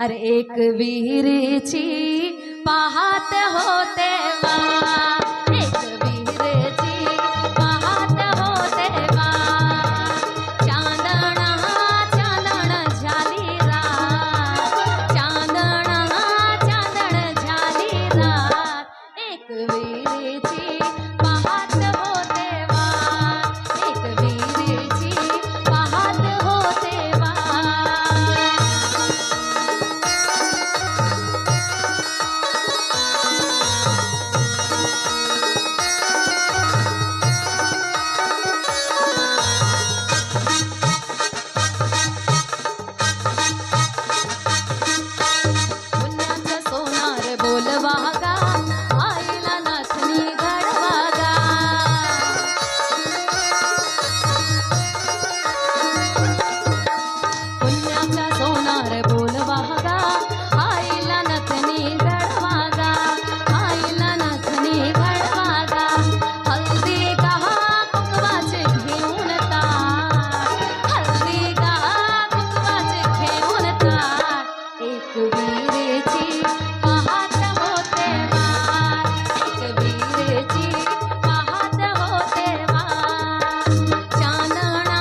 अरे एक विहिरीची पाहत होते वा, एक विहिरीची पाहत होते वा, चांदणा चांदण झाली रात, चांदणा चांदण झाली रात, एक विहिरीची पाहत होते वा, एक विहिरीची पाहत होते वा। पुण्याचं सोनार बोलवागा, आईला नाचणी घडवागा, पुण्याचा सोनार बोलवागा, आईला नाचणी घडवागा, आईला नाचणी घडवागा, हल्दी गहा कुंकवाचे घेऊन ताट, हल्दी गहा कुंकवाचे घेऊन ताट, एक विहिरीची पाहत होते वाट, एक विहिरीची पाहत होते वाट, चांदणा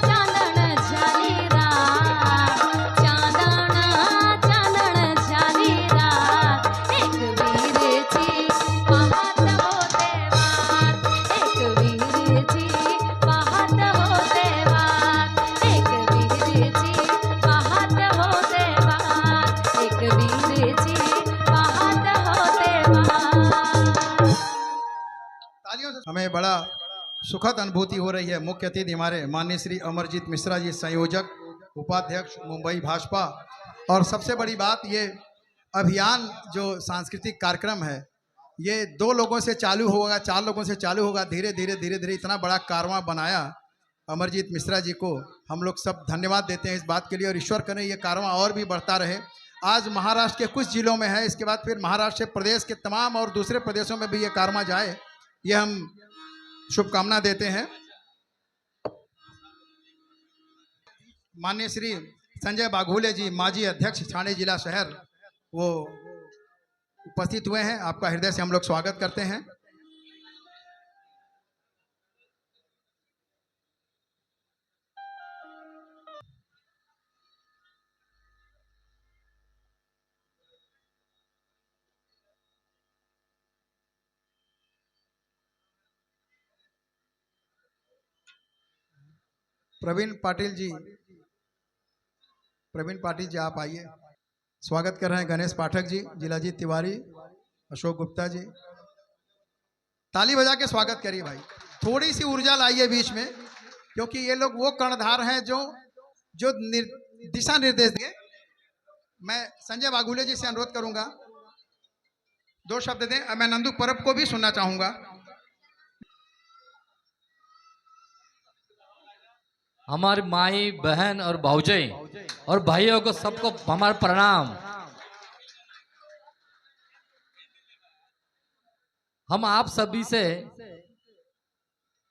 चांदण झाली रात, चांदणा चांदण झाली रात, एक विहिरीची पाहत होते वाट, एक विहिरीची पाहत होते वाट, एक विहिरीची पाहत होते वाट, एक विहिरीची पाहत होते वाट। तालियों से हमें बड़ा सुखद अनुभूति हो रही है। मुख्य अतिथि हमारे माननीय श्री अमरजीत मिश्रा जी, संयोजक उपाध्यक्ष मुंबई भाजपा। और सबसे बड़ी बात, ये अभियान जो सांस्कृतिक कार्यक्रम है, ये 2 लोगों से चालू होगा, 4 लोगों से चालू होगा, धीरे धीरे इतना बड़ा कारवां बनाया। अमरजीत मिश्रा जी को हम लोग सब धन्यवाद देते हैं इस बात के लिए, और ईश्वर करें ये कारवां और भी बढ़ता रहे। आज महाराष्ट्र के कुछ जिलों में है, इसके बाद फिर महाराष्ट्र से प्रदेश के तमाम और दूसरे प्रदेशों में भी ये कारवां जाए, ये हम शुभकामना देते हैं। माननीय श्री संजय बाघुले जी, माजी अध्यक्ष ठाणे जिला शहर, वो उपस्थित हुए हैं। आपका हृदय से हम लोग स्वागत करते हैं। प्रवीण पाटिल जी, प्रवीण पाटिल जी आप आइए। स्वागत कर रहे हैं गणेश पाठक जी, जिलाजीत तिवारी, अशोक गुप्ता जी। ताली बजा के स्वागत करिए भाई, थोड़ी सी ऊर्जा लाइए बीच में, क्योंकि ये लोग वो कर्णधार हैं जो जो दिशा निर्देश देंगे। मैं संजय बाघुले जी से अनुरोध करूंगा 2 शब्द दें। मैं नंदू परब को भी सुनना चाहूंगा। हमारी माई बहन और भाऊजाई और भाइयों को सबको हमारा प्रणाम। हम आप सभी से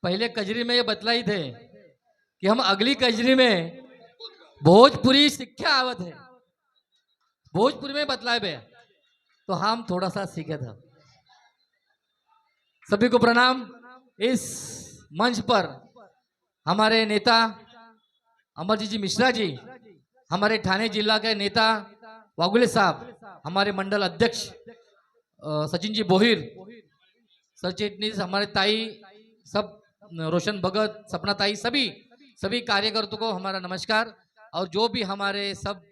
पहले कजरी में ये बतलाई थे कि हम अगली कजरी में भोजपुरी शिक्षा आवत है, भोजपुरी में बतलाए बे, तो हम थोड़ा सा सीखे थे। सभी को प्रणाम। इस मंच पर हमारे नेता अमरजीत जी मिश्रा जी, हमारे ठाणे जिला के नेता वाघुले साहब, हमारे मंडल अध्यक्ष सचिन जी बोहिर, सरचिटनीस हमारे ताई सब, रोशन भगत, सपना ताई, सभी कार्यकर्ताओं को हमारा नमस्कार। और जो भी हमारे सब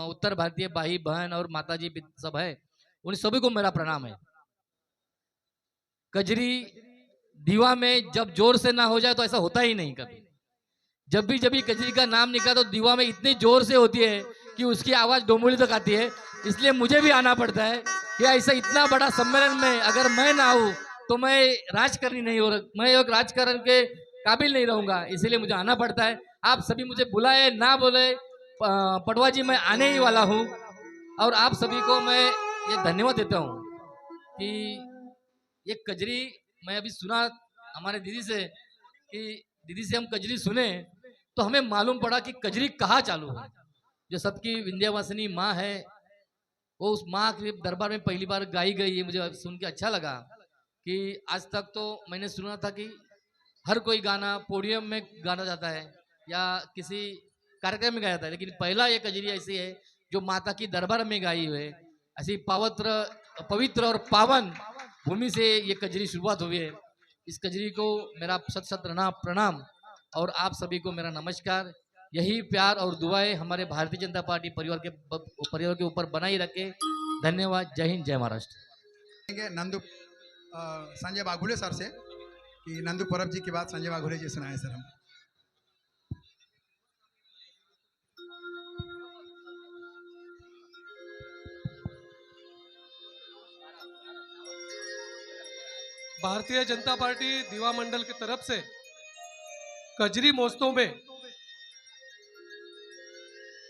उत्तर भारतीय भाई बहन और माता जी सब है, उन सभी को मेरा प्रणाम है। कजरी दीवा में जब जोर से ना हो जाए तो ऐसा होता ही नहीं कभी। जब भी कजरी का नाम निकला तो दीवा में इतनी जोर से होती है कि उसकी आवाज डोमोली तक आती है। इसलिए मुझे भी आना पड़ता है कि ऐसा इतना बड़ा सम्मेलन में अगर मैं ना आऊँ तो मैं राजकारणी नहीं हो, मैं एक राजकारण के काबिल नहीं रहूंगा, इसीलिए मुझे आना पड़ता है। आप सभी मुझे बुलाए ना बोले, पटवा जी मैं आने ही वाला हूँ। और आप सभी को मैं ये धन्यवाद देता हूँ कि ये कजरी मैं अभी सुना हमारे दीदी से, कि दीदी से हम कजरी सुने तो हमें मालूम पड़ा कि कजरी कहाँ चालू है। जो सबकी विंध्यवासिनी माँ है, वो उस माँ के दरबार में पहली बार गाई गई है। मुझे सुन के अच्छा लगा कि आज तक तो मैंने सुना था कि हर कोई गाना पोडियम में गाना जाता है या किसी कार्यक्रम में गाया जाता है, लेकिन पहला ये कजरी ऐसी है जो माता की दरबार में गाई हुई है। ऐसी पवित्र और पावन भूमि से ये कजरी शुरुआत हुई है। इस कजरी को मेरा सत सत प्रणाम और आप सभी को मेरा नमस्कार। यही प्यार और दुआएं हमारे भारतीय जनता पार्टी परिवार के ऊपर बनाई रखे। धन्यवाद। जय हिंद, जय महाराष्ट्र। नंदू संजय बाघुले सर से कि नंदू परब जी की बात संजय बाघुले जी सुनाए सर हम। भारतीय जनता पार्टी दीवा मंडल की तरफ से कजरी महोत्सव में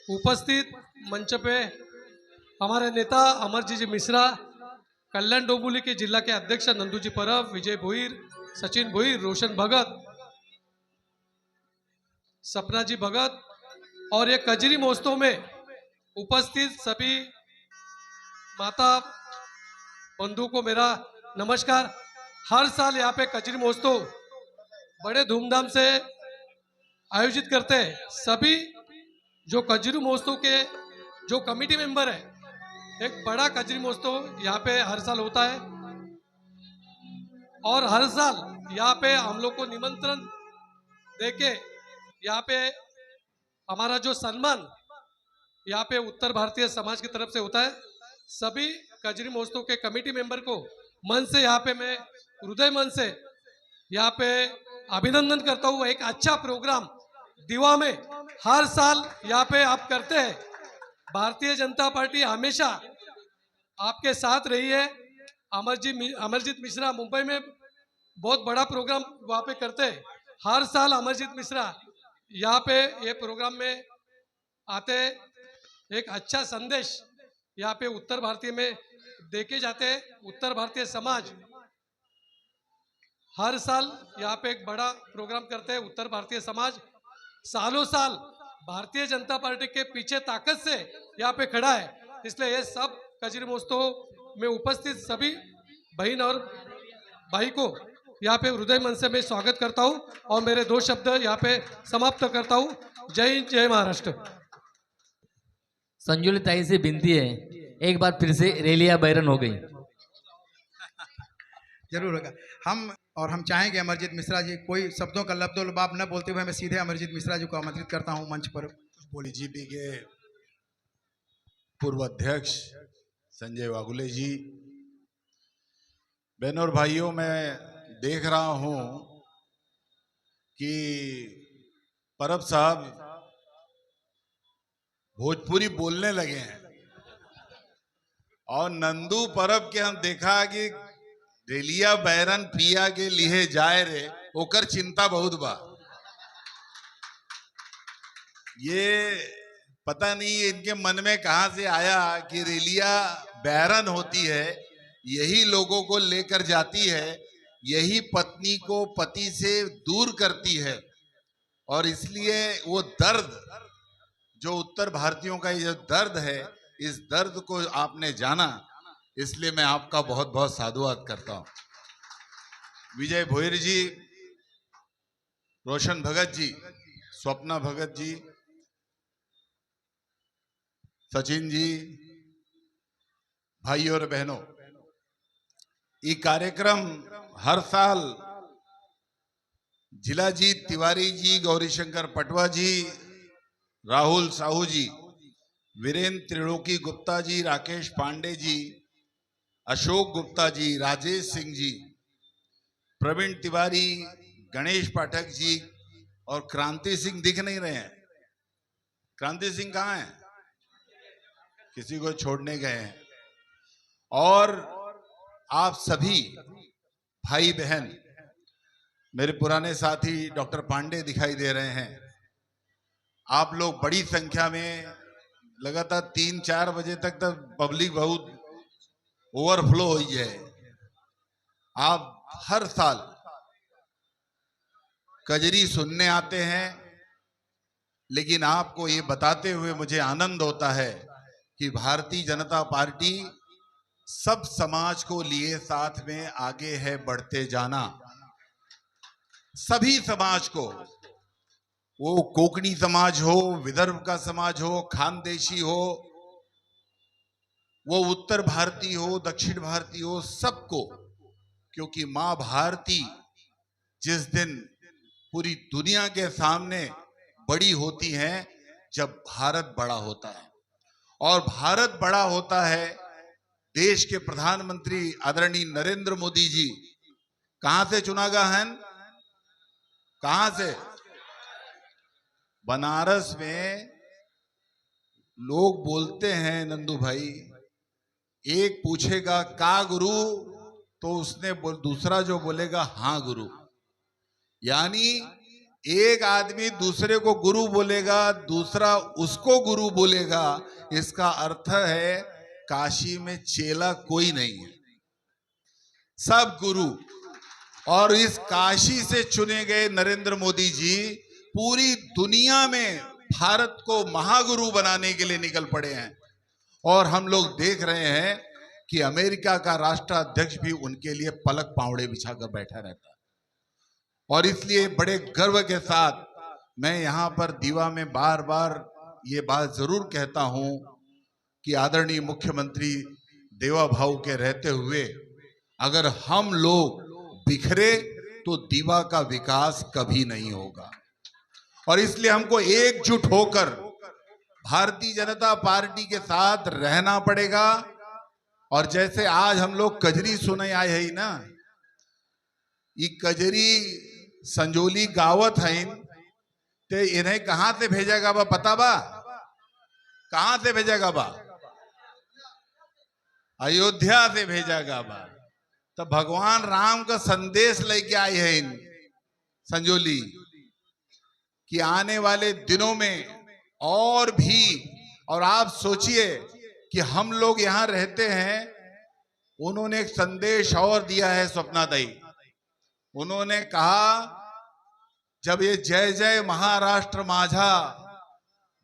उपस्थित मंच पे हमारे नेता अमरजीत जी मिश्रा, कल्याण डोंबिवली के जिला के अध्यक्ष नंदूजी परब, विजय भोईर, सचिन भोईर, रोशन भगत, सपना जी भगत और ये कजरी महोत्सव में उपस्थित सभी माता बंधु को मेरा नमस्कार। हर साल यहाँ पे कजरी महोत्सव बड़े धूमधाम से आयोजित करते हैं। सभी जो कजरी महोत्सव के जो कमेटी मेंबर है, एक बड़ा कजरी महोत्सव यहाँ पे हर साल होता है और हर साल यहाँ पे हम लोग को निमंत्रण देके यहाँ पे हमारा जो सम्मान यहाँ पे उत्तर भारतीय समाज की तरफ से होता है। सभी कजरी महोत्सव के कमेटी मेंबर को मन से यहाँ पे मैं हृदय मन से यहाँ पे अभिनंदन करता हूँ। एक अच्छा प्रोग्राम दीवा में हर साल यहाँ पे आप करते हैं। भारतीय जनता पार्टी हमेशा आपके साथ रही है। अमरजीत मिश्रा मुंबई में बहुत बड़ा प्रोग्राम वहाँ पे करते हैं। हर साल अमरजीत मिश्रा यहाँ पे ये प्रोग्राम में आते, एक अच्छा संदेश यहाँ पे उत्तर भारतीय में देके जाते हैं। उत्तर भारतीय समाज हर साल यहाँ पे एक बड़ा प्रोग्राम करते हैं। उत्तर भारतीय समाज सालों साल भारतीय जनता पार्टी के पीछे ताकत से यहाँ पे खड़ा है। इसलिए ये सब कजरी महोत्सव में उपस्थित सभी बहन और भाई को यहाँ पे हृदय मन से मैं स्वागत करता हूँ और मेरे दो शब्द यहाँ पे समाप्त करता हूँ। जय हिंद, जय महाराष्ट्र। संजुली ताई से विनती है, एक बार फिर से रेलिया बैरन हो गई। जरूर होगा। हम चाहेंगे अमरजीत मिश्रा जी कोई शब्दों का लब्दो लबाब न बोलते हुए मैं सीधे अमरजीत मिश्रा जी को आमंत्रित करता हूं मंच पर। बीजेपी के पूर्व अध्यक्ष संजय बाघुले जी, बहनों और भाइयों, मैं देख रहा हूं कि परब साहब भोजपुरी बोलने लगे हैं और नंदू परब के हम देखा कि रेलिया बैरन पिया के लिए जाए रे ओकर चिंता बहुत बा। ये पता नहीं इनके मन में कहां से आया कि रेलिया बैरन होती है, यही लोगों को लेकर जाती है, यही पत्नी को पति से दूर करती है। और इसलिए वो दर्द जो उत्तर भारतीयों का ये दर्द है, इस दर्द को आपने जाना, इसलिए मैं आपका बहुत बहुत साधुवाद करता हूं। विजय भोईर जी, रोशन भगत जी, स्वप्ना भगत जी, सचिन जी, भाई और बहनों, ये कार्यक्रम हर साल जिलाजीत तिवारी जी, गौरीशंकर पटवा जी, राहुल साहू जी, वीरेंद्र त्रिलोकी गुप्ता जी, राकेश पांडे जी, अशोक गुप्ता जी, राजेश सिंह जी, प्रवीण तिवारी, गणेश पाठक जी और क्रांति सिंह दिख नहीं रहे हैं। क्रांति सिंह कहाँ हैं? किसी को छोड़ने गए हैं। और आप सभी भाई बहन, मेरे पुराने साथी डॉक्टर पांडे दिखाई दे रहे हैं। आप लोग बड़ी संख्या में लगातार 3-4 बजे तक पब्लिक बहुत ओवरफ्लो हो जाए। आप हर साल कजरी सुनने आते हैं, लेकिन आपको ये बताते हुए मुझे आनंद होता है कि भारतीय जनता पार्टी सब समाज को लिए साथ में आगे है बढ़ते जाना। सभी समाज को, वो कोंकणी समाज हो, विदर्भ का समाज हो, खानदेशी हो, वो उत्तर भारतीय हो, दक्षिण भारतीय हो, सबको, क्योंकि मां भारती जिस दिन पूरी दुनिया के सामने बड़ी होती हैं जब भारत बड़ा होता है। और भारत बड़ा होता है, देश के प्रधानमंत्री आदरणीय नरेंद्र मोदी जी कहां से चुना गया है? कहां से? बनारस में। लोग बोलते हैं नंदू भाई, एक पूछेगा का गुरु, तो उसने दूसरा जो बोलेगा हाँ गुरु। यानी एक आदमी दूसरे को गुरु बोलेगा, दूसरा उसको गुरु बोलेगा। इसका अर्थ है काशी में चेला कोई नहीं है, सब गुरु। और इस काशी से चुने गए नरेंद्र मोदी जी पूरी दुनिया में भारत को महागुरु बनाने के लिए निकल पड़े हैं। और हम लोग देख रहे हैं कि अमेरिका का राष्ट्राध्यक्ष भी उनके लिए पलक पावड़े बिछाकर बैठा रहता है। और इसलिए बड़े गर्व के साथ मैं यहाँ पर दीवा में बार बार ये बात जरूर कहता हूँ कि आदरणीय मुख्यमंत्री देवा भाऊ के रहते हुए अगर हम लोग बिखरे तो दीवा का विकास कभी नहीं होगा। और इसलिए हमको एकजुट होकर भारतीय जनता पार्टी के साथ रहना पड़ेगा। और जैसे आज हम लोग कजरी सुने आए हैं ना, ये कजरी संजोली गावत है, ते इन्हें कहां से भेजेगा बा पता बा? कहां से भेजेगा बा? अयोध्या से भेजेगा बा। तो भगवान राम का संदेश लेके आए हैं इन संजोली कि आने वाले दिनों में और भी। और आप सोचिए कि हम लोग यहां रहते हैं, उन्होंने एक संदेश और दिया है स्वप्ना दाई। उन्होंने कहा जब ये जय जय महाराष्ट्र माझा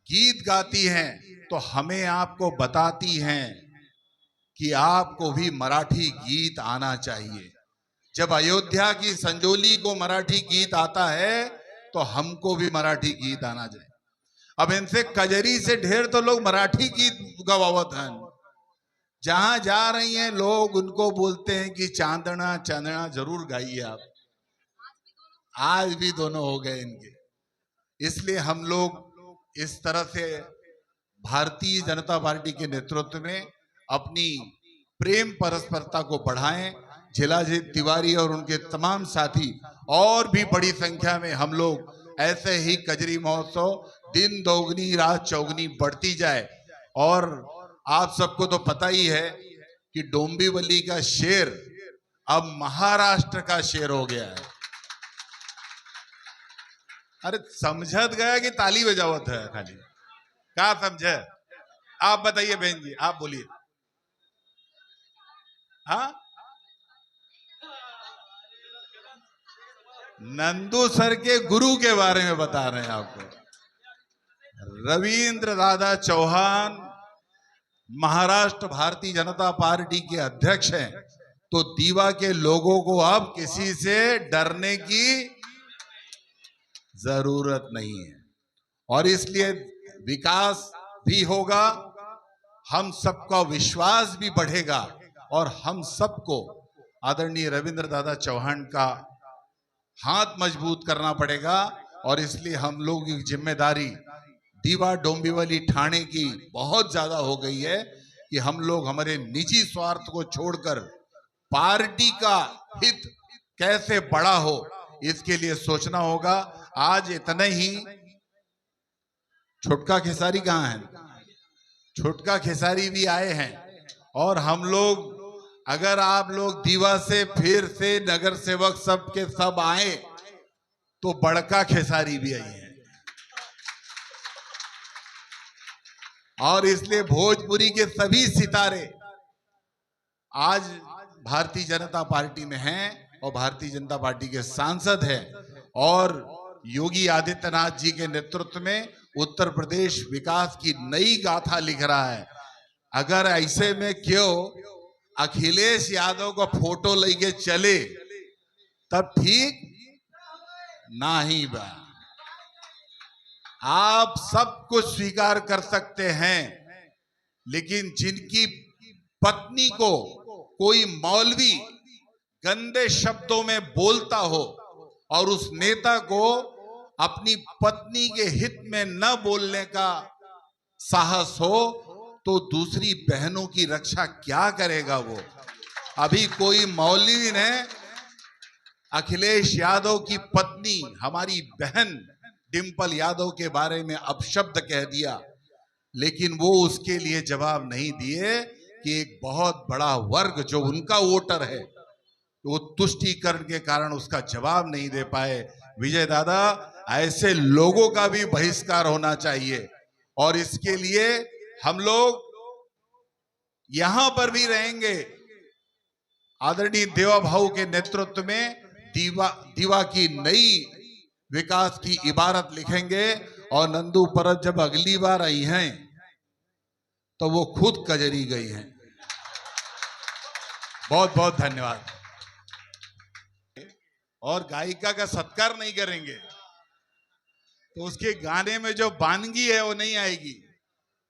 गीत गाती हैं तो हमें आपको बताती हैं कि आपको भी मराठी गीत आना चाहिए। जब अयोध्या की संजोली को मराठी गीत आता है तो हमको भी मराठी गीत आना चाहिए। अब इनसे कजरी से ढेर तो लोग मराठी गीत गवावत हैं। जहां जा रही हैं लोग उनको बोलते हैं कि चांदना चांदना जरूर गाइए आप। आज भी दोनों हो गए इनके। इसलिए हम लोग इस तरह से भारतीय जनता पार्टी के नेतृत्व में अपनी प्रेम परस्परता को बढ़ाएं। झिलाजीत तिवारी और उनके तमाम साथी और भी बड़ी संख्या में हम लोग ऐसे ही कजरी महोत्सव दिन दोगुनी रात चौगुनी बढ़ती जाए। और आप सबको तो पता ही है कि डोंबिवली का शेर अब महाराष्ट्र का शेर हो गया है। अरे समझत गया कि ताली बजावत है खाली? क्या समझे? आप बताइए बहन जी, आप बोलिए। हाँ, नंदू सर के गुरु के बारे में बता रहे हैं आपको। रविंद्र दादा चौहान महाराष्ट्र भारतीय जनता पार्टी के अध्यक्ष हैं। तो दीवा के लोगों को अब किसी से डरने की जरूरत नहीं है। और इसलिए विकास भी होगा, हम सबका विश्वास भी बढ़ेगा और हम सबको आदरणीय रविंद्र दादा चौहान का हाथ मजबूत करना पड़ेगा। और इसलिए हम लोग की जिम्मेदारी दीवा डोंबिवली ठाणे की बहुत ज्यादा हो गई है कि हम लोग हमारे निजी स्वार्थ को छोड़कर पार्टी का हित कैसे बड़ा हो इसके लिए सोचना होगा। आज इतने ही। छोटका खेसारी कहाँ है? छोटका खेसारी भी आए हैं। और हम लोग, अगर आप लोग दीवा से फिर से नगर सेवक सब के सब आए तो बड़का खेसारी भी आई है। और इसलिए भोजपुरी के सभी सितारे आज भारतीय जनता पार्टी में हैं और भारतीय जनता पार्टी के सांसद हैं। और योगी आदित्यनाथ जी के नेतृत्व में उत्तर प्रदेश विकास की नई गाथा लिख रहा है। अगर ऐसे में क्यों अखिलेश यादव का फोटो लेके चले तब ठीक ना ही बा। आप सब कुछ स्वीकार कर सकते हैं, लेकिन जिनकी पत्नी को कोई मौलवी गंदे शब्दों में बोलता हो और उस नेता को अपनी पत्नी के हित में न बोलने का साहस हो, तो दूसरी बहनों की रक्षा क्या करेगा वो। अभी कोई मौलवी ने अखिलेश यादव की पत्नी हमारी बहन डिंपल यादव के बारे में अपशब्द कह दिया, लेकिन वो उसके लिए जवाब नहीं दिए कि एक बहुत बड़ा वर्ग जो उनका वोटर है वो तुष्टीकरण के कारण उसका जवाब नहीं दे पाए। विजय दादा, ऐसे लोगों का भी बहिष्कार होना चाहिए और इसके लिए हम लोग यहां पर भी रहेंगे। आदरणीय देवा भाऊ के नेतृत्व में दीवा की नई विकास की इबारत लिखेंगे और नंदू परत जब अगली बार आई हैं तो वो खुद कजरी गई हैं। बहुत बहुत धन्यवाद। और गायिका का सत्कार नहीं करेंगे तो उसके गाने में जो वानगी है वो नहीं आएगी।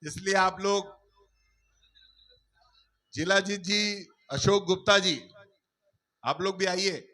इसलिए आप लोग जिलाजीत जी, अशोक गुप्ता जी, आप लोग भी आइए।